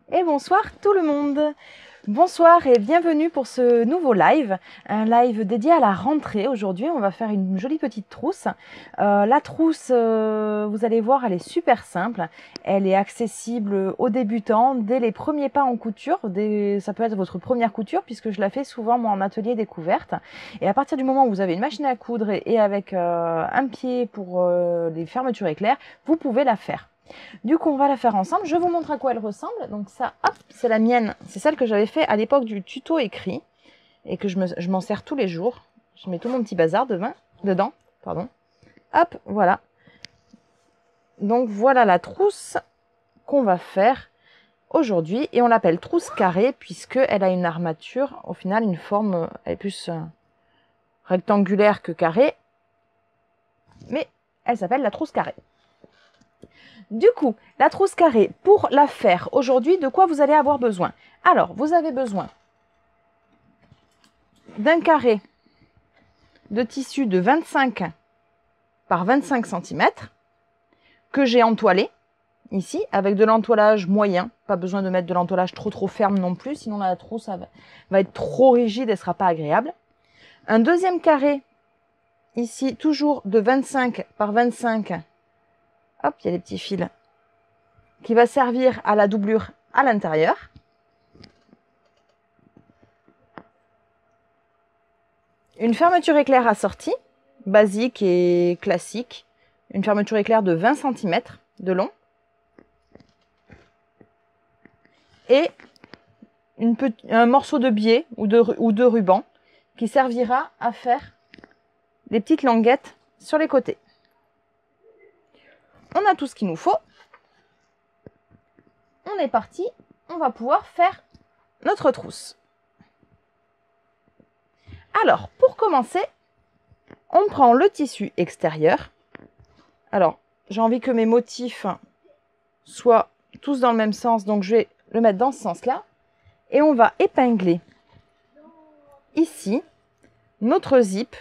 Et bonsoir tout le monde. Bonsoir et bienvenue pour ce nouveau live, un live dédié à la rentrée. Aujourd'hui, on va faire une jolie petite trousse. La trousse, vous allez voir, elle est super simple. Elle est accessible aux débutants dès les premiers pas en couture. Ça peut être votre première couture puisque je la fais souvent moi en atelier découverte. Et à partir du moment où vous avez une machine à coudre et avec un pied pour les fermetures éclairs, vous pouvez la faire. Du coup, on va la faire ensemble. Je vous montre à quoi elle ressemble. Donc ça, hop, c'est la mienne. C'est celle que j'avais fait à l'époque du tuto écrit et que je m'en sers tous les jours. Je mets tout mon petit bazar dedans. Pardon. Hop, voilà. Donc voilà la trousse qu'on va faire aujourd'hui. Et on l'appelle trousse carrée puisqu'elle a une armature, au final, une forme, elle est plus rectangulaire que carrée. Mais elle s'appelle la trousse carrée. Du coup, la trousse carrée, pour la faire aujourd'hui, de quoi vous allez avoir besoin? Alors, vous avez besoin d'un carré de tissu de 25 par 25 cm que j'ai entoilé ici avec de l'entoilage moyen. Pas besoin de mettre de l'entoilage trop ferme non plus, sinon la trousse va être trop rigide et ne sera pas agréable. Un deuxième carré ici, toujours de 25 par 25. Hop, il y a les petits fils qui va servir à la doublure à l'intérieur. Une fermeture éclair assortie, basique et classique. Une fermeture éclair de 20 cm de long. Et un morceau de biais ou de ruban qui servira à faire des petites languettes sur les côtés. On a tout ce qu'il nous faut. On est parti, on va pouvoir faire notre trousse. Alors, pour commencer, on prend le tissu extérieur. Alors, j'ai envie que mes motifs soient tous dans le même sens, donc je vais le mettre dans ce sens-là. Et on va épingler ici notre zip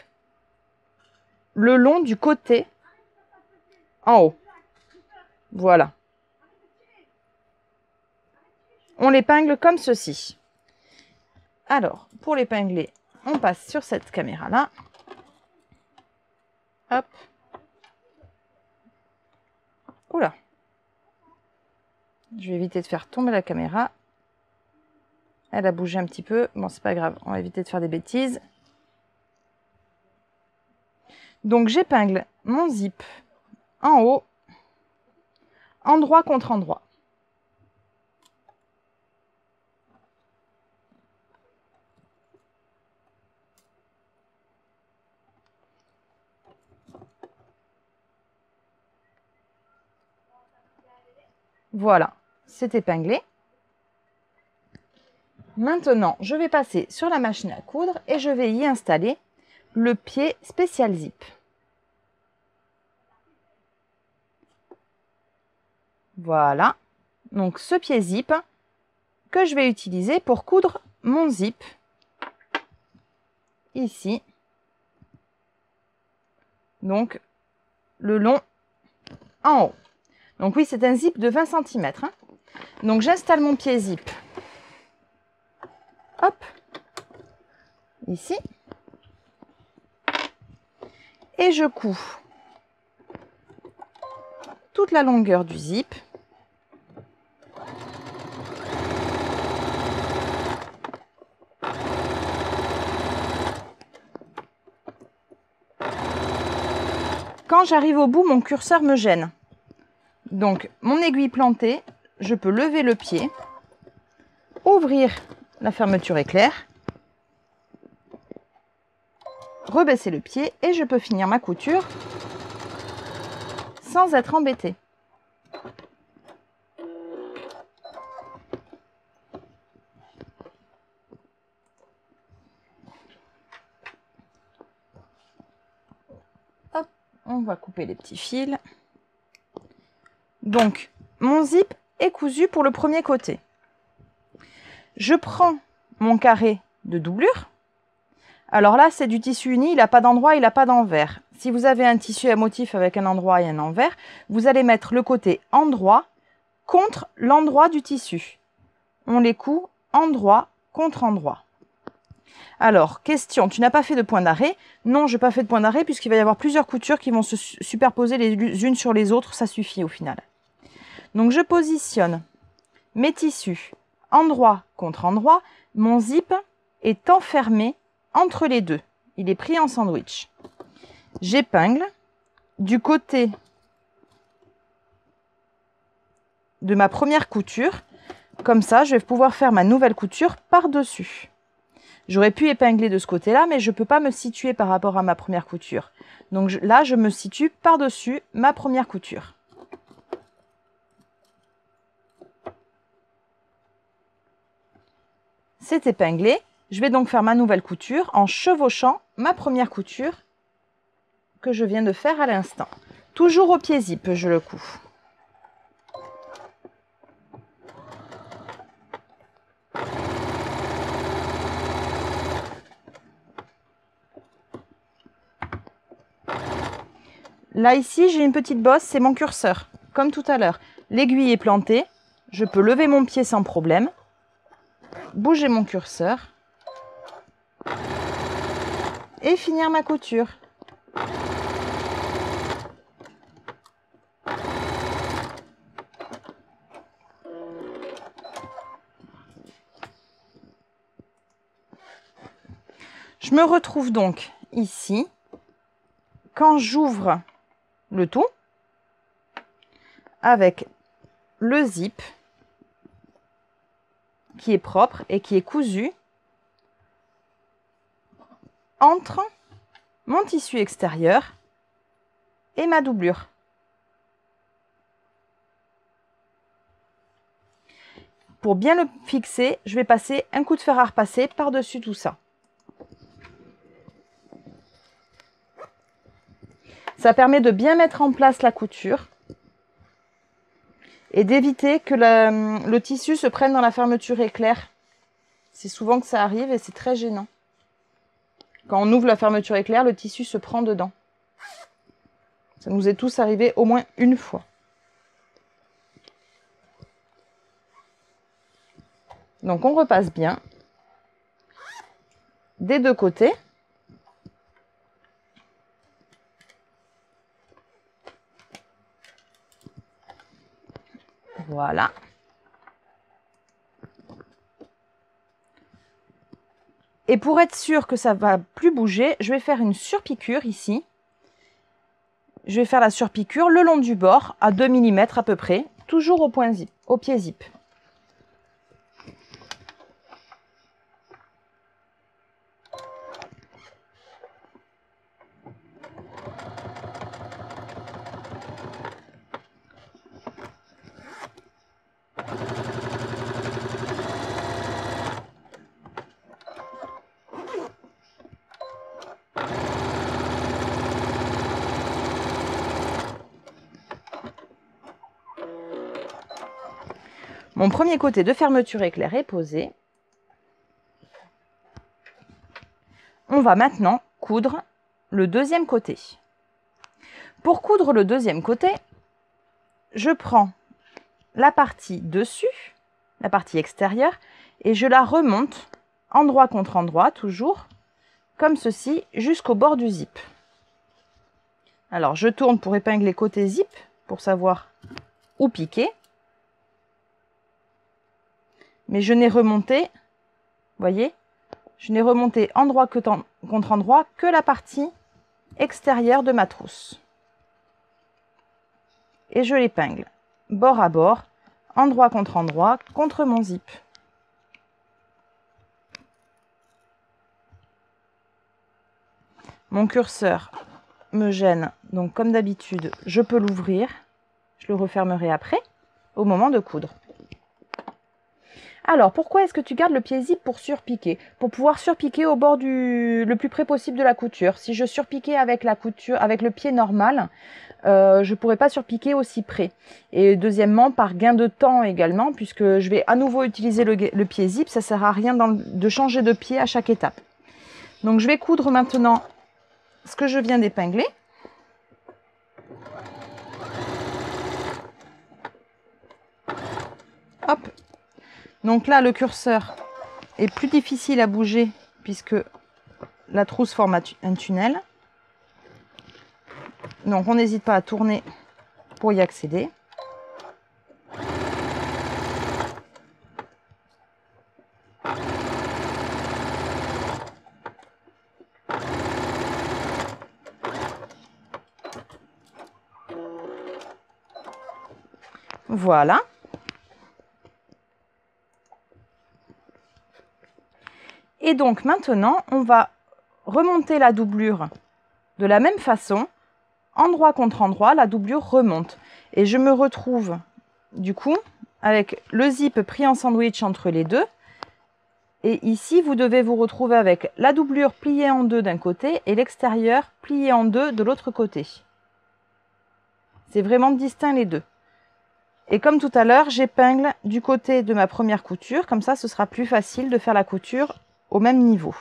le long du côté en haut. Voilà. On l'épingle comme ceci. Alors, pour l'épingler, on passe sur cette caméra-là. Hop. Oula. Je vais éviter de faire tomber la caméra. Elle a bougé un petit peu. Bon, c'est pas grave. On va éviter de faire des bêtises. Donc, j'épingle mon zip en haut, endroit contre endroit. Voilà, c'est épinglé. Maintenant, je vais passer sur la machine à coudre et je vais y installer le pied spécial zip. Voilà, donc ce pied zip que je vais utiliser pour coudre mon zip ici. Donc, le long en haut. Donc oui, c'est un zip de 20 cm. Donc j'installe mon pied zip. Hop. Ici. Et je couds toute la longueur du zip. Quand j'arrive au bout, mon curseur me gêne. Donc, mon aiguille plantée, je peux lever le pied, ouvrir la fermeture éclair, rebaisser le pied et je peux finir ma couture sans être embêtée. Hop, on va couper les petits fils. Donc, mon zip est cousu pour le premier côté. Je prends mon carré de doublure. Alors là, c'est du tissu uni, il n'a pas d'endroit, il n'a pas d'envers. Si vous avez un tissu à motif avec un endroit et un envers, vous allez mettre le côté endroit contre l'endroit du tissu. on les coud endroit contre endroit. Alors, question, tu n'as pas fait de point d'arrêt? Non, je n'ai pas fait de point d'arrêt puisqu'il va y avoir plusieurs coutures qui vont se superposer les unes sur les autres, ça suffit au final. Donc, je positionne mes tissus endroit contre endroit. Mon zip est enfermé entre les deux. Il est pris en sandwich. J'épingle du côté de ma première couture. Comme ça, je vais pouvoir faire ma nouvelle couture par-dessus. J'aurais pu épingler de ce côté-là, mais je ne peux pas me situer par rapport à ma première couture. Donc là, je me situe par-dessus ma première couture. C'est épinglé. Je vais donc faire ma nouvelle couture en chevauchant ma première couture que je viens de faire à l'instant. Toujours au pied zip, je le couds. Là, ici, j'ai une petite bosse, c'est mon curseur, comme tout à l'heure. L'aiguille est plantée, je peux lever mon pied sans problème, bouger mon curseur et finir ma couture. Je me retrouve donc ici, quand j'ouvre le tout, avec le zip qui est propre et qui est cousu entre mon tissu extérieur et ma doublure. Pour bien le fixer, je vais passer un coup de fer à repasser par-dessus tout ça. Ça permet de bien mettre en place la couture et d'éviter que le tissu se prenne dans la fermeture éclair. C'est souvent que ça arrive et c'est très gênant. Quand on ouvre la fermeture éclair, le tissu se prend dedans. Ça nous est tous arrivé au moins une fois. Donc on repasse bien des deux côtés. Voilà. Et pour être sûr que ça ne va plus bouger, je vais faire une surpiqûre ici. Je vais faire la surpiqûre le long du bord à 2 mm à peu près, toujours au point zip, au pied zip. Mon premier côté de fermeture éclair est posé. On va maintenant coudre le deuxième côté. Pour coudre le deuxième côté, je prends la partie dessus, la partie extérieure, et je la remonte endroit contre endroit, toujours, comme ceci, jusqu'au bord du zip. Alors, je tourne pour épingler côté zip, pour savoir où piquer. Mais je n'ai remonté, vous voyez, je n'ai remonté endroit contre endroit que la partie extérieure de ma trousse. Et je l'épingle, bord à bord, endroit contre mon zip. Mon curseur me gêne, donc comme d'habitude, je peux l'ouvrir. Je le refermerai après, au moment de coudre. Alors, pourquoi est-ce que tu gardes le pied zip pour surpiquer? Pour pouvoir surpiquer au bord le plus près possible de la couture. Si je surpiquais avec la couture, avec le pied normal, je ne pourrais pas surpiquer aussi près. Et deuxièmement, par gain de temps également, puisque je vais à nouveau utiliser le pied zip, ça ne sert à rien de changer de pied à chaque étape. Donc, je vais coudre maintenant ce que je viens d'épingler. Hop. Donc là, le curseur est plus difficile à bouger puisque la trousse forme un tunnel. Donc on n'hésite pas à tourner pour y accéder. Voilà. Et donc maintenant, on va remonter la doublure de la même façon. Endroit contre endroit, la doublure remonte. Et je me retrouve du coup avec le zip pris en sandwich entre les deux. Et ici, vous devez vous retrouver avec la doublure pliée en deux d'un côté et l'extérieur plié en deux de l'autre côté. C'est vraiment distinct les deux. Et comme tout à l'heure, j'épingle du côté de ma première couture. Comme ça, ce sera plus facile de faire la couture au même niveau.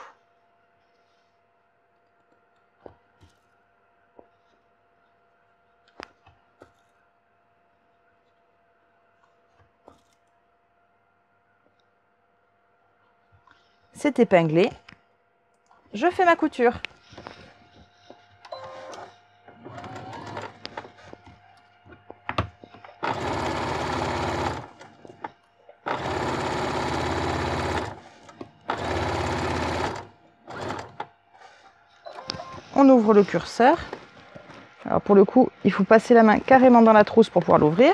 C'est épinglé. Je fais ma couture. On ouvre le curseur. Alors pour le coup, il faut passer la main carrément dans la trousse pour pouvoir l'ouvrir.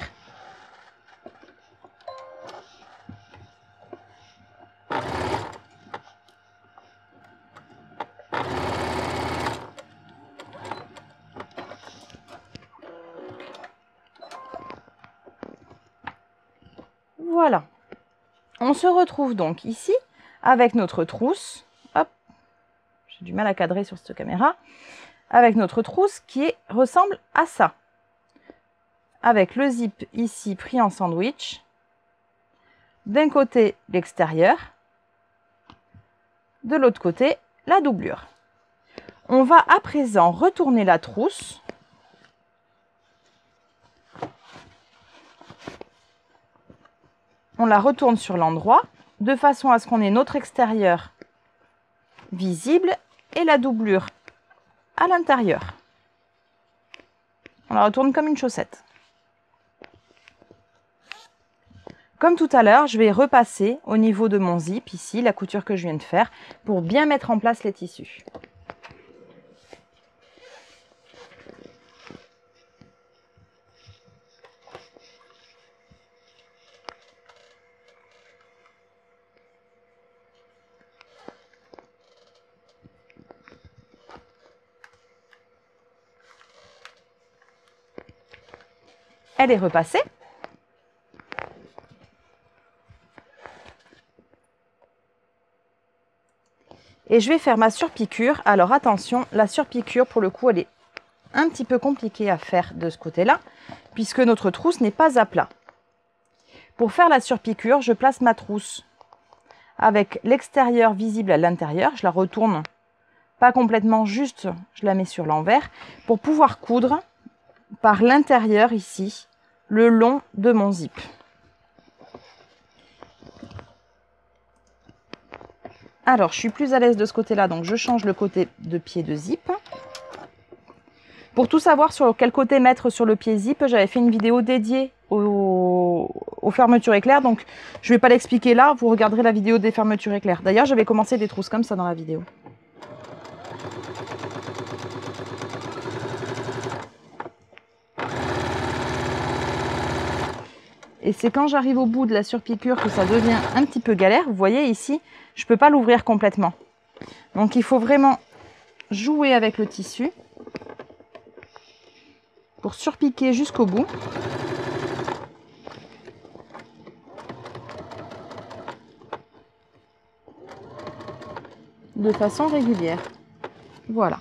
Voilà. On se retrouve donc ici avec notre trousse. Hop, j'ai du mal à cadrer sur cette caméra. Avec notre trousse qui ressemble à ça. Avec le zip ici pris en sandwich. D'un côté l'extérieur. De l'autre côté la doublure. On va à présent retourner la trousse. On la retourne sur l'endroit de façon à ce qu'on ait notre extérieur visible et la doublure à l'intérieur. On la retourne comme une chaussette. Comme tout à l'heure, je vais repasser au niveau de mon zip, ici, la couture que je viens de faire, pour bien mettre en place les tissus. Elle est repassée. Et je vais faire ma surpiqûre. Alors attention, la surpiqûre, pour le coup, elle est un petit peu compliquée à faire de ce côté-là, puisque notre trousse n'est pas à plat. Pour faire la surpiqûre, je place ma trousse avec l'extérieur visible à l'intérieur. Je la retourne pas complètement, juste je la mets sur l'envers pour pouvoir coudre par l'intérieur ici, le long de mon zip. Alors, je suis plus à l'aise de ce côté-là, donc je change le côté de pied de zip. Pour tout savoir sur quel côté mettre sur le pied zip, j'avais fait une vidéo dédiée aux fermetures éclairs, donc je ne vais pas l'expliquer là, vous regarderez la vidéo des fermetures éclairs. D'ailleurs, j'avais commencé des trousses comme ça dans la vidéo. Et c'est quand j'arrive au bout de la surpiqûre que ça devient un petit peu galère. Vous voyez ici, je ne peux pas l'ouvrir complètement. Donc il faut vraiment jouer avec le tissu pour surpiquer jusqu'au bout. De façon régulière. Voilà.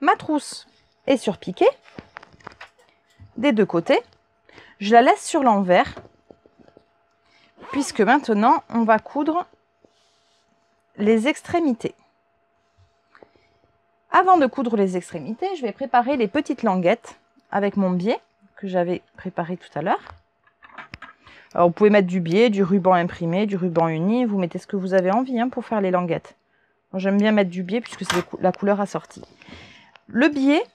Ma trousse est surpiquée des deux côtés. Je la laisse sur l'envers puisque maintenant on va coudre les extrémités. Avant de coudre les extrémités, je vais préparer les petites languettes avec mon biais que j'avais préparé tout à l'heure. Alors, vous pouvez mettre du biais, du ruban imprimé, du ruban uni. Vous mettez ce que vous avez envie pour faire les languettes. J'aime bien mettre du biais puisque c'est la couleur assortie. Le biais,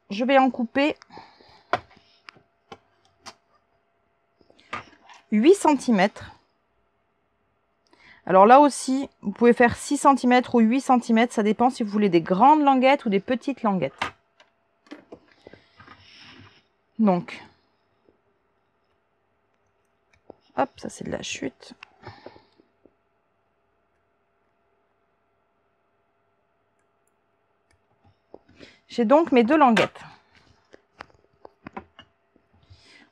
je vais en couper 8 cm. Alors là aussi, vous pouvez faire 6 cm ou 8 cm. Ça dépend si vous voulez des grandes languettes ou des petites languettes. Donc, hop, ça c'est de la chute. J'ai donc mes 2 languettes.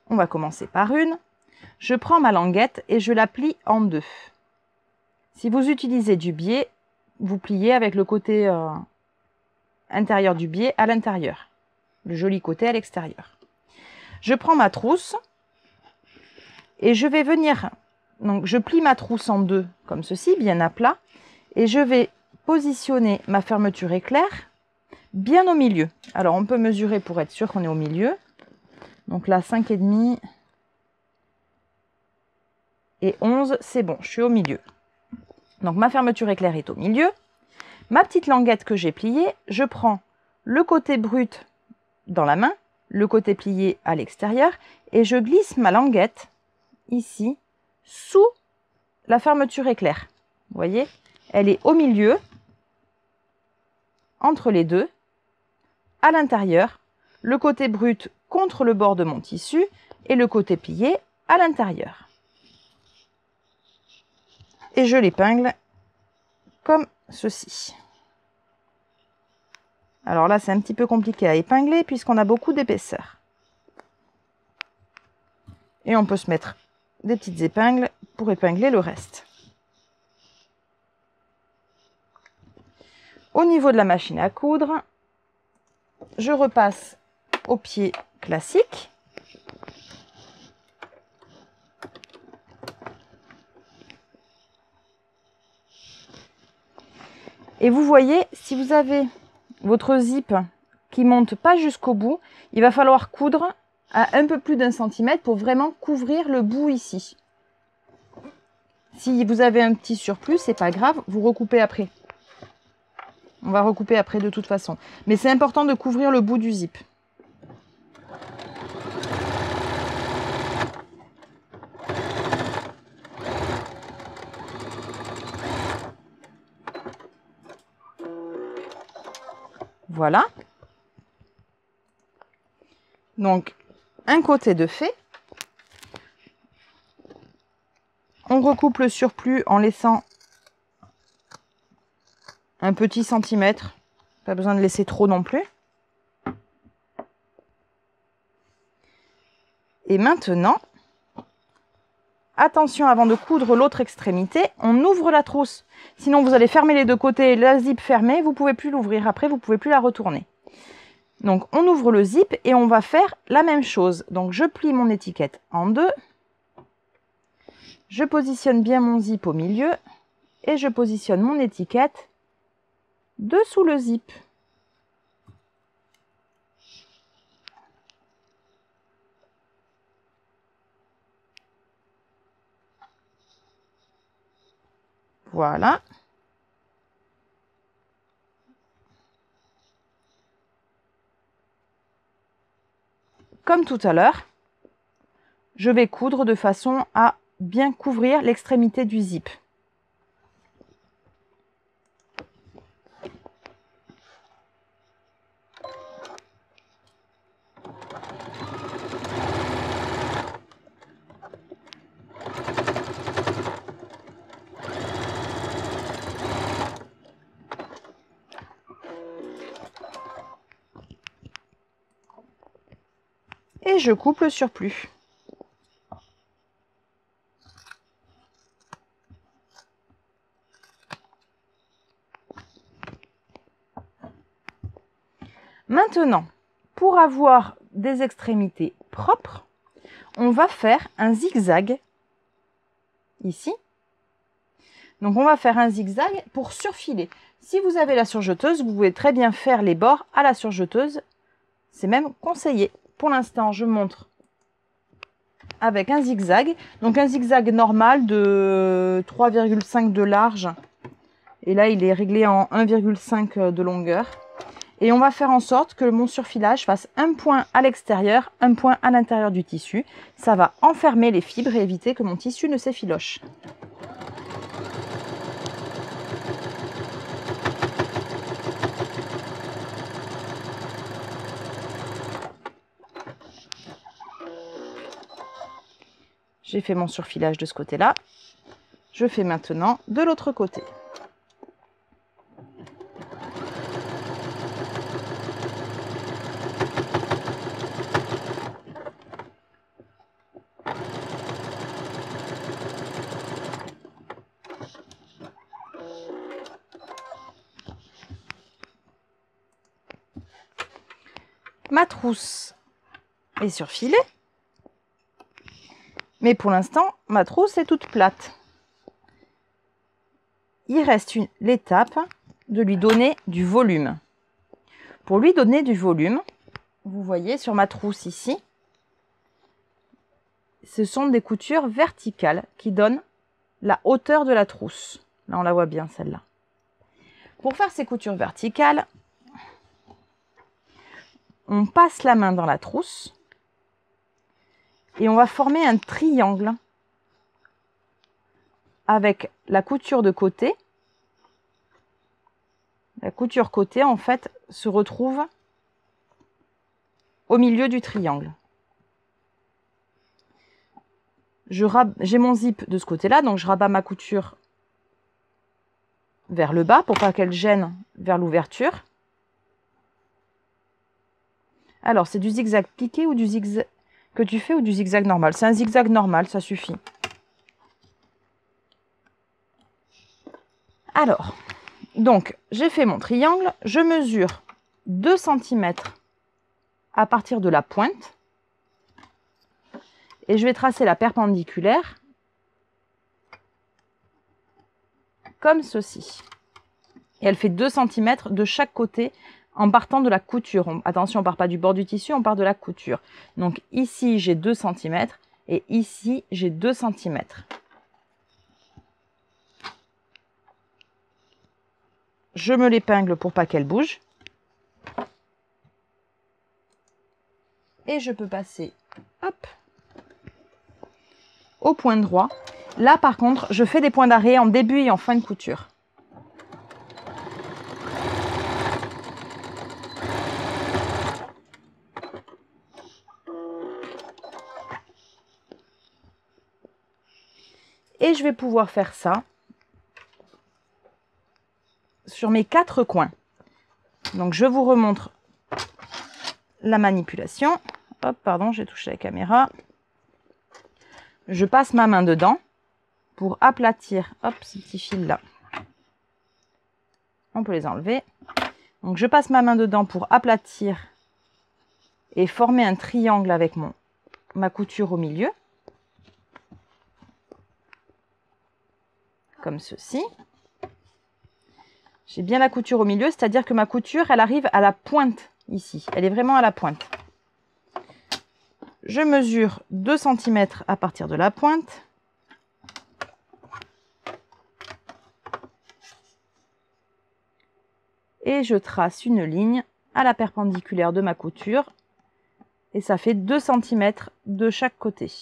On va commencer par une. Je prends ma languette et je la plie en 2. Si vous utilisez du biais, vous pliez avec le côté intérieur du biais à l'intérieur. Le joli côté à l'extérieur. Je prends ma trousse et je vais venir, donc je plie ma trousse en 2 comme ceci, bien à plat, et je vais positionner ma fermeture éclair bien au milieu. Alors on peut mesurer pour être sûr qu'on est au milieu. Donc là 5,5 et 11, c'est bon, je suis au milieu. Donc ma fermeture éclair est au milieu. Ma petite languette que j'ai pliée, je prends le côté brut dans la main, le côté plié à l'extérieur, et je glisse ma languette ici sous la fermeture éclair. Vous voyez, elle est au milieu, entre les deux, à l'intérieur, le côté brut contre le bord de mon tissu et le côté plié à l'intérieur. Et je l'épingle comme ceci. Alors là, c'est un petit peu compliqué à épingler puisqu'on a beaucoup d'épaisseur. Et on peut se mettre des petites épingles pour épingler le reste. Au niveau de la machine à coudre, je repasse au pied classique. Et vous voyez, si vous avez votre zip qui monte pas jusqu'au bout, il va falloir coudre à un peu plus d'1 centimètre pour vraiment couvrir le bout ici. Si vous avez un petit surplus, c'est pas grave, vous recoupez après. On va recouper après de toute façon. Mais c'est important de couvrir le bout du zip. Voilà. Donc, un côté de fait. On recoupe le surplus en laissant un petit centimètre. Pas besoin de laisser trop non plus. Et maintenant, attention, avant de coudre l'autre extrémité, on ouvre la trousse. Sinon, vous allez fermer les deux côtés, la zip fermée, vous ne pouvez plus l'ouvrir. Après, vous ne pouvez plus la retourner. Donc, on ouvre le zip et on va faire la même chose. Donc, je plie mon étiquette en 2. Je positionne bien mon zip au milieu. Et je positionne mon étiquette dessous le zip. Voilà. Comme tout à l'heure, je vais coudre de façon à bien couvrir l'extrémité du zip. Et je coupe le surplus. Maintenant, pour avoir des extrémités propres, on va faire un zigzag ici. Donc on va faire un zigzag pour surfiler. Si vous avez la surjeteuse, vous pouvez très bien faire les bords à la surjeteuse. C'est même conseillé. Pour l'instant, je montre avec un zigzag. Donc un zigzag normal de 3,5 de large. Et là, il est réglé en 1,5 de longueur. Et on va faire en sorte que mon surfilage fasse un point à l'extérieur, un point à l'intérieur du tissu. Ça va enfermer les fibres et éviter que mon tissu ne s'effiloche. J'ai fait mon surfilage de ce côté-là. Je fais maintenant de l'autre côté. Ma trousse est surfilée. Mais pour l'instant, ma trousse est toute plate. Il reste l'étape de lui donner du volume. Pour lui donner du volume, vous voyez sur ma trousse ici, ce sont des coutures verticales qui donnent la hauteur de la trousse. Là, on la voit bien, celle-là. Pour faire ces coutures verticales, on passe la main dans la trousse et on va former un triangle avec la couture de côté. La couture côté, en fait, se retrouve au milieu du triangle. J'ai mon zip de ce côté-là, donc je rabats ma couture vers le bas pour pas qu'elle gêne vers l'ouverture. Alors, c'est du zigzag piqué ou du zigzag que tu fais ou du zigzag normal? C'est un zigzag normal, ça suffit. Alors, donc, j'ai fait mon triangle. Je mesure 2 cm à partir de la pointe. Et je vais tracer la perpendiculaire comme ceci. Et elle fait 2 cm de chaque côté en partant de la couture. Attention, on ne part pas du bord du tissu, on part de la couture. Donc ici, j'ai 2 cm et ici, j'ai 2 cm. Je me l'épingle pour pas qu'elle bouge. Et je peux passer, hop, au point droit. Là, par contre, je fais des points d'arrêt en début et en fin de couture. Et je vais pouvoir faire ça sur mes 4 coins. Donc, je vous remontre la manipulation. Hop, pardon, j'ai touché la caméra. Je passe ma main dedans pour aplatir, hop, ces petits fils-là. On peut les enlever. Donc, je passe ma main dedans pour aplatir et former un triangle avec ma couture au milieu. Comme ceci. J'ai bien la couture au milieu, c'est-à-dire que ma couture, elle arrive à la pointe ici. Elle est vraiment à la pointe. Je mesure 2 cm à partir de la pointe. Et je trace une ligne à la perpendiculaire de ma couture. Et ça fait 2 cm de chaque côté.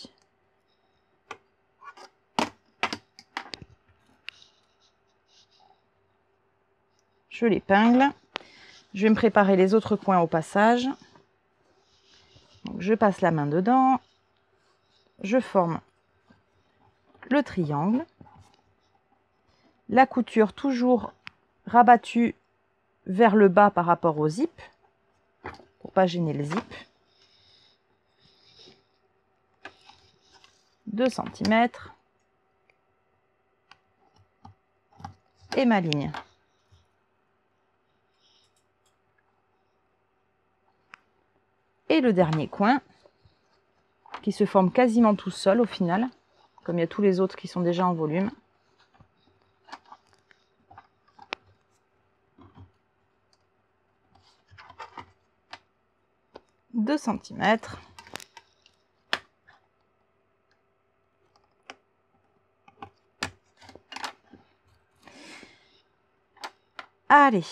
Je l'épingle. Je vais me préparer les autres coins au passage. Donc, je passe la main dedans. Je forme le triangle. La couture toujours rabattue vers le bas par rapport au zip. Pour pas gêner le zip. 2 cm. Et ma ligne. Et le dernier coin, qui se forme quasiment tout seul au final, comme il y a tous les autres qui sont déjà en volume. 2 cm. Allez,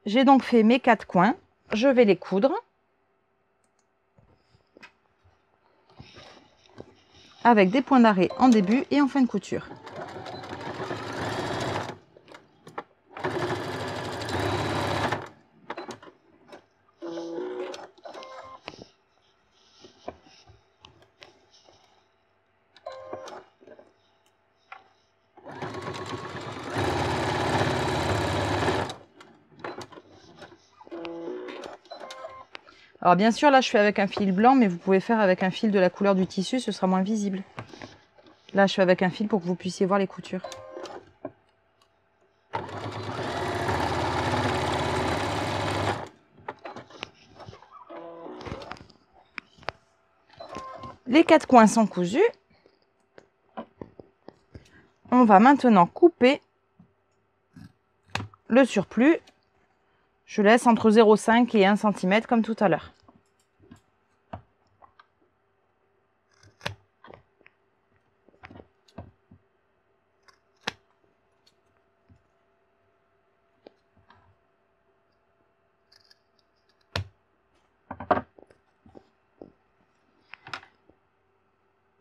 j'ai donc fait mes 4 coins. Je vais les coudre avec des points d'arrêt en début et en fin de couture. Alors bien sûr, là je fais avec un fil blanc, mais vous pouvez faire avec un fil de la couleur du tissu, ce sera moins visible. Là je fais avec un fil pour que vous puissiez voir les coutures. Les 4 coins sont cousus. On va maintenant couper le surplus. Je laisse entre 0,5 et 1 cm comme tout à l'heure.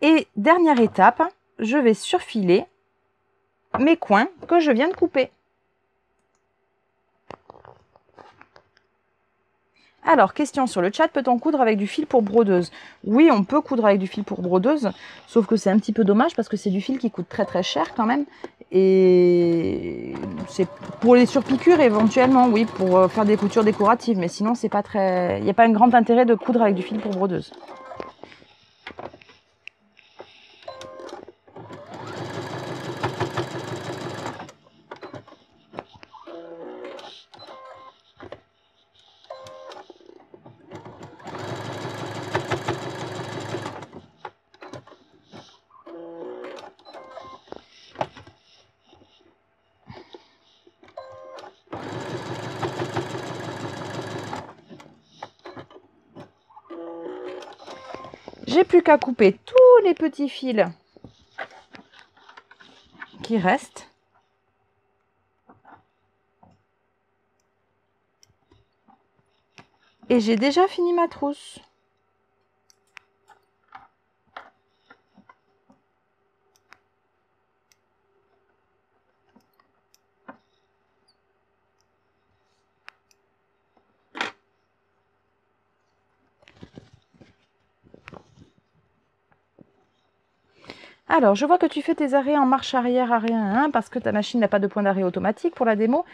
Et dernière étape, je vais surfiler mes coins que je viens de couper. Alors, question sur le chat, peut-on coudre avec du fil pour brodeuse? Oui, on peut coudre avec du fil pour brodeuse, sauf que c'est un petit peu dommage parce que c'est du fil qui coûte très très cher quand même. Et c'est pour les surpiqûres éventuellement, oui, pour faire des coutures décoratives, mais sinon c'est pas très, il n'y a pas un grand intérêt de coudre avec du fil pour brodeuse. J'ai plus qu'à couper tous les petits fils qui restent. Et j'ai déjà fini ma trousse. Alors, je vois que tu fais tes arrêts en marche arrière, arrêt 1, parce que ta machine n'a pas de point d'arrêt automatique pour la démo,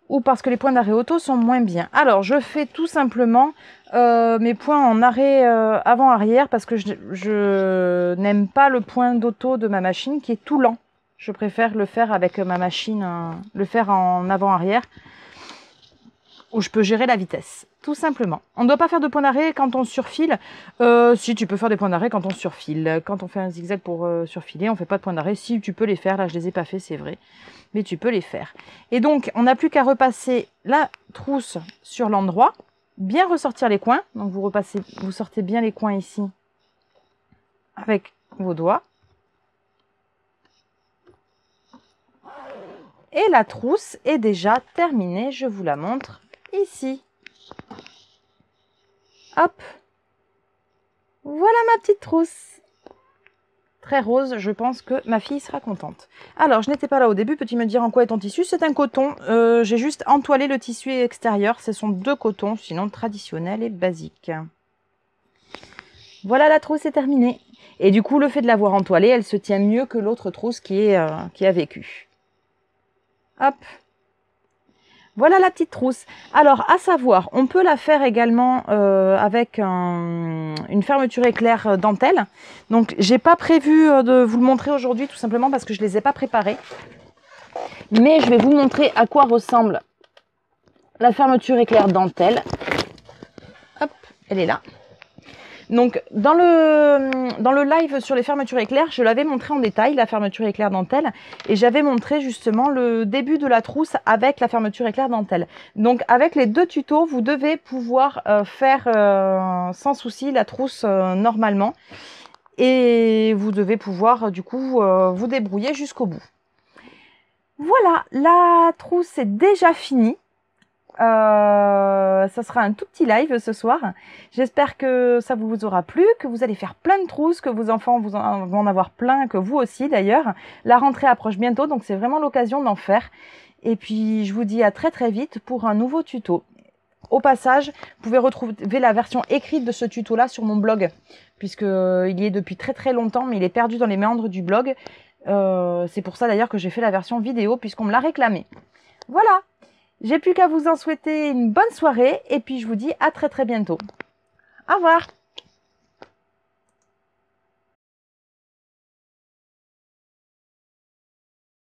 ou parce que les points d'arrêt auto sont moins bien. Alors, je fais tout simplement mes points en arrêt avant-arrière, parce que je n'aime pas le point d'auto de ma machine qui est tout lent. Je préfère le faire avec ma machine, le faire en avant-arrière, où je peux gérer la vitesse, tout simplement. On ne doit pas faire de point d'arrêt quand on surfile. Si, tu peux faire des points d'arrêt quand on surfile. Quand on fait un zigzag pour surfiler, on ne fait pas de point d'arrêt. Si, tu peux les faire. Là, je ne les ai pas fait, c'est vrai. Mais tu peux les faire. Et donc, on n'a plus qu'à repasser la trousse sur l'endroit. Bien ressortir les coins. Donc, vous sortez bien les coins ici avec vos doigts. Et la trousse est déjà terminée. Je vous la montre ici. Hop, voilà ma petite trousse. Très rose, je pense que ma fille sera contente. Alors, je n'étais pas là au début, peux-tu me dire en quoi est ton tissu? C'est un coton, j'ai juste entoilé le tissu extérieur, ce sont 2 cotons, sinon traditionnels et basiques. Voilà, la trousse est terminée. Et du coup, le fait de l'avoir entoilée, elle se tient mieux que l'autre trousse qui a vécu. Hop. Voilà la petite trousse. Alors, à savoir, on peut la faire également avec une fermeture éclair dentelle. Donc, j'ai pas prévu de vous le montrer aujourd'hui, tout simplement parce que je les ai pas préparés. Mais je vais vous montrer à quoi ressemble la fermeture éclair dentelle. Hop, elle est là. Donc dans le live sur les fermetures éclairs, je l'avais montré en détail, la fermeture éclair dentelle, et j'avais montré justement le début de la trousse avec la fermeture éclair dentelle. Donc avec les deux tutos, vous devez pouvoir faire sans souci la trousse normalement, et vous devez pouvoir du coup vous débrouiller jusqu'au bout. Voilà, la trousse est déjà finie. Ça sera un tout petit live ce soir. J'espère que ça vous aura plu, que vous allez faire plein de trousses, que vos enfants vont en avoir plein, que vous aussi d'ailleurs. La rentrée approche bientôt, donc c'est vraiment l'occasion d'en faire. Et puis je vous dis à très très vite pour un nouveau tuto. Au passage, vous pouvez retrouver la version écrite de ce tuto là sur mon blog, puisqu'il y est depuis très très longtemps, mais il est perdu dans les méandres du blog. C'est pour ça d'ailleurs que j'ai fait la version vidéo, puisqu'on me l'a réclamé. Voilà, j'ai plus qu'à vous en souhaiter une bonne soirée, et puis je vous dis à très très bientôt. Au revoir.